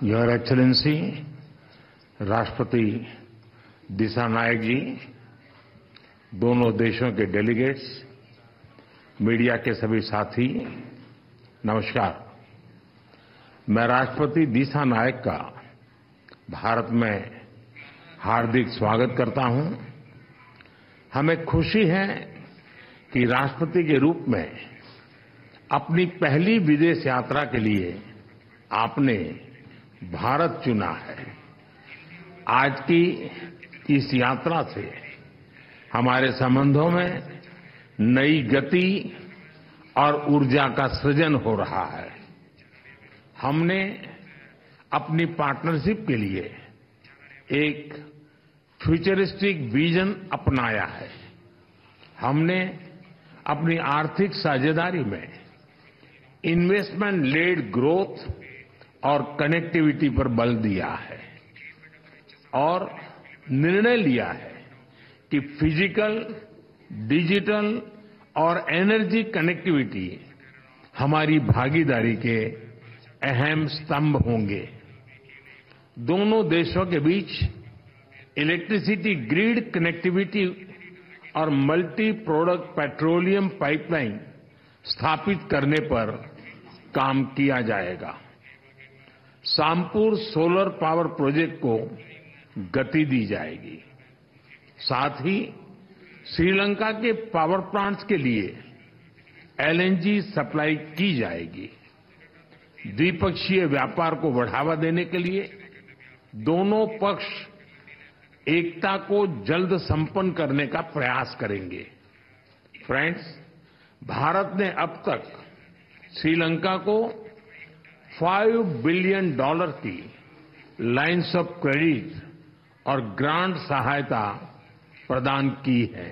Your excellency राष्ट्रपति दिसानायक जी, दोनों देशों के डेलीगेट्स, मीडिया के सभी साथी, नमस्कार। मैं राष्ट्रपति दिसानायक का भारत में हार्दिक स्वागत करता हूं। हमें खुशी है कि राष्ट्रपति के रूप में अपनी पहली विदेश यात्रा के लिए आपने भारत चुना है। आज की इस यात्रा से हमारे संबंधों में नई गति और ऊर्जा का सृजन हो रहा है। हमने अपनी पार्टनरशिप के लिए एक फ्यूचरिस्टिक विजन अपनाया है। हमने अपनी आर्थिक साझेदारी में इन्वेस्टमेंट लेड ग्रोथ और कनेक्टिविटी पर बल दिया है और निर्णय लिया है कि फिजिकल, डिजिटल और एनर्जी कनेक्टिविटी हमारी भागीदारी के अहम स्तंभ होंगे। दोनों देशों के बीच इलेक्ट्रिसिटी ग्रिड कनेक्टिविटी और मल्टी प्रोडक्ट पेट्रोलियम पाइपलाइन स्थापित करने पर काम किया जाएगा। सामपुर सोलर पावर प्रोजेक्ट को गति दी जाएगी। साथ ही श्रीलंका के पावर प्लांट्स के लिए एलएनजी सप्लाई की जाएगी। द्विपक्षीय व्यापार को बढ़ावा देने के लिए दोनों पक्ष एकता को जल्द संपन्न करने का प्रयास करेंगे। फ्रेंड्स, भारत ने अब तक श्रीलंका को $5 बिलियन की लाइन्स ऑफ क्रेडिट और ग्रांट सहायता प्रदान की है।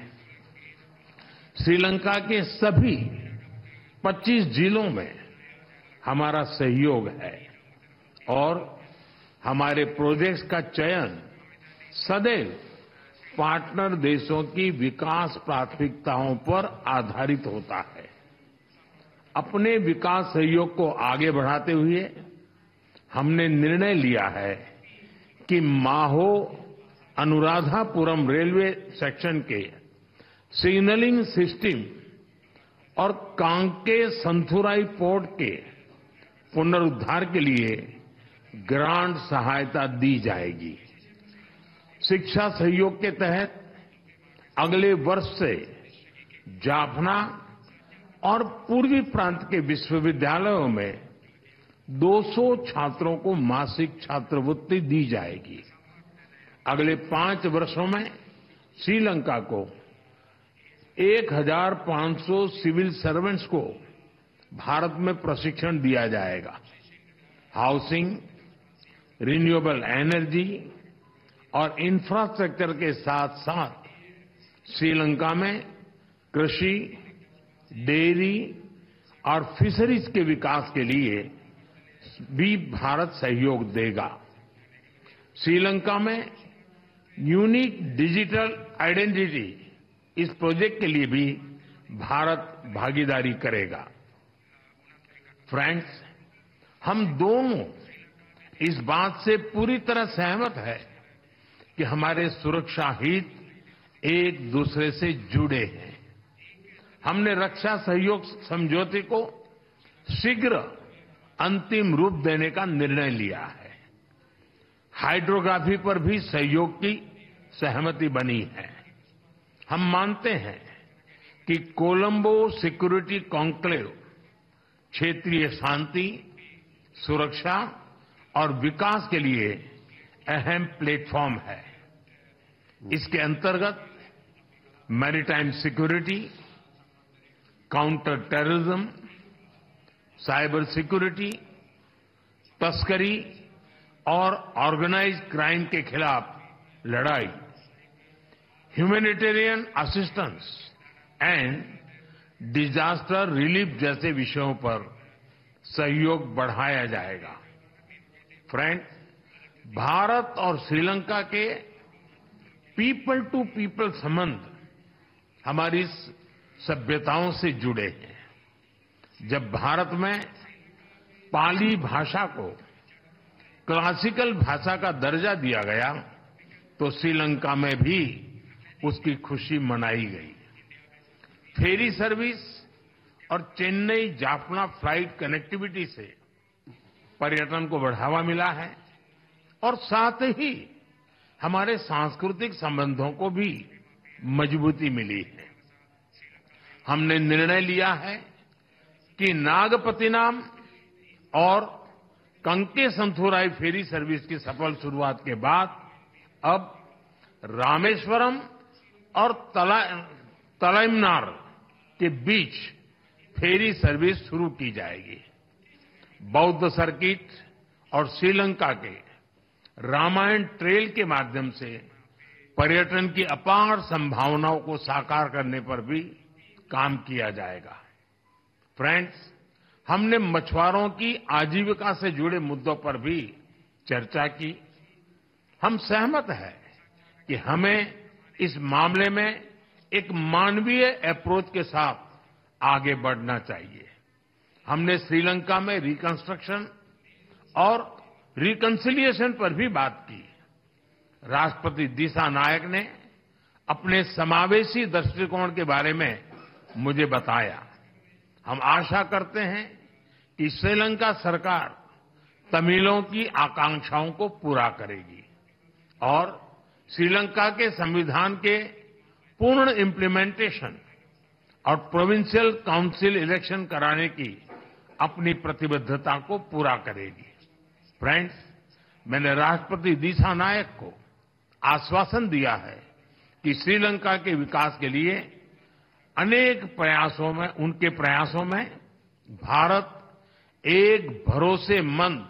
श्रीलंका के सभी 25 जिलों में हमारा सहयोग है और हमारे प्रोजेक्ट्स का चयन सदैव पार्टनर देशों की विकास प्राथमिकताओं पर आधारित होता है। अपने विकास सहयोग को आगे बढ़ाते हुए हमने निर्णय लिया है कि माहो अनुराधापुरम रेलवे सेक्शन के सिग्नलिंग सिस्टम और कांके संथुराई पोर्ट के पुनरुद्धार के लिए ग्रांट सहायता दी जाएगी। शिक्षा सहयोग के तहत अगले वर्ष से जाफना और पूर्वी प्रांत के विश्वविद्यालयों में 200 छात्रों को मासिक छात्रवृत्ति दी जाएगी। अगले 5 वर्षों में श्रीलंका को 1500 सिविल सर्वेंट्स को भारत में प्रशिक्षण दिया जाएगा। हाउसिंग, रिन्यूएबल एनर्जी और इंफ्रास्ट्रक्चर के साथ साथ श्रीलंका में कृषि, डेयरी और फिशरीज के विकास के लिए भी भारत सहयोग देगा। श्रीलंका में यूनिक डिजिटल आइडेंटिटी, इस प्रोजेक्ट के लिए भी भारत भागीदारी करेगा। फ्रेंड्स, हम दोनों इस बात से पूरी तरह सहमत हैं कि हमारे सुरक्षा हित एक दूसरे से जुड़े हैं। हमने रक्षा सहयोग समझौते को शीघ्र अंतिम रूप देने का निर्णय लिया है। हाइड्रोग्राफी पर भी सहयोग की सहमति बनी है। हम मानते हैं कि कोलंबो सिक्योरिटी कॉन्क्लेव क्षेत्रीय शांति, सुरक्षा और विकास के लिए अहम प्लेटफॉर्म है। इसके अंतर्गत maritime security, counter terrorism, cyber security, तस्करी और ऑर्गेनाइज्ड क्राइम के खिलाफ लड़ाई, humanitarian assistance and disaster relief जैसे विषयों पर सहयोग बढ़ाया जाएगा। फ्रेंड, भारत और श्रीलंका के पीपल टू पीपल संबंध हमारी सभ्यताओं से जुड़े हैं। जब भारत में पाली भाषा को क्लासिकल भाषा का दर्जा दिया गया तो श्रीलंका में भी उसकी खुशी मनाई गई। फेरी सर्विस और चेन्नई जाफना फ्लाइट कनेक्टिविटी से पर्यटन को बढ़ावा मिला है और साथ ही हमारे सांस्कृतिक संबंधों को भी मजबूती मिली है। हमने निर्णय लिया है कि नागपत्तिनम और कंकेसंथुराई फेरी सर्विस की सफल शुरुआत के बाद अब रामेश्वरम और तलाइमनार के बीच फेरी सर्विस शुरू की जाएगी। बौद्ध सर्किट और श्रीलंका के रामायण ट्रेल के माध्यम से पर्यटन की अपार संभावनाओं को साकार करने पर भी काम किया जाएगा। फ्रेंड्स, हमने मछुआरों की आजीविका से जुड़े मुद्दों पर भी चर्चा की। हम सहमत हैं कि हमें इस मामले में एक मानवीय अप्रोच के साथ आगे बढ़ना चाहिए। हमने श्रीलंका में रिकंस्ट्रक्शन और रिकंसिलिएशन पर भी बात की। राष्ट्रपति दिसानायक ने अपने समावेशी दृष्टिकोण के बारे में मुझे बताया। हम आशा करते हैं कि श्रीलंका सरकार तमिलों की आकांक्षाओं को पूरा करेगी और श्रीलंका के संविधान के पूर्ण इम्प्लीमेंटेशन और प्रोविंशियल काउंसिल इलेक्शन कराने की अपनी प्रतिबद्धता को पूरा करेगी। फ्रेंड्स, मैंने राष्ट्रपति दिसानायक को आश्वासन दिया है कि श्रीलंका के विकास के लिए उनके प्रयासों में भारत एक भरोसेमंद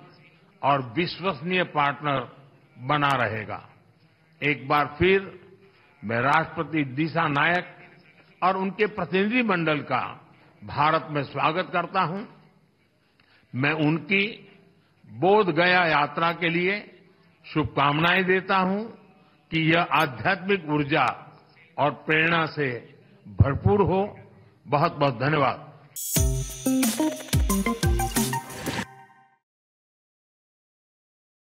और विश्वसनीय पार्टनर बना रहेगा। एक बार फिर मैं राष्ट्रपति दिसानायक और उनके प्रतिनिधिमंडल का भारत में स्वागत करता हूं। मैं उनकी बोध गया यात्रा के लिए शुभकामनाएं देता हूं कि यह आध्यात्मिक ऊर्जा और प्रेरणा से भरपूर हो। बहुत बहुत धन्यवाद।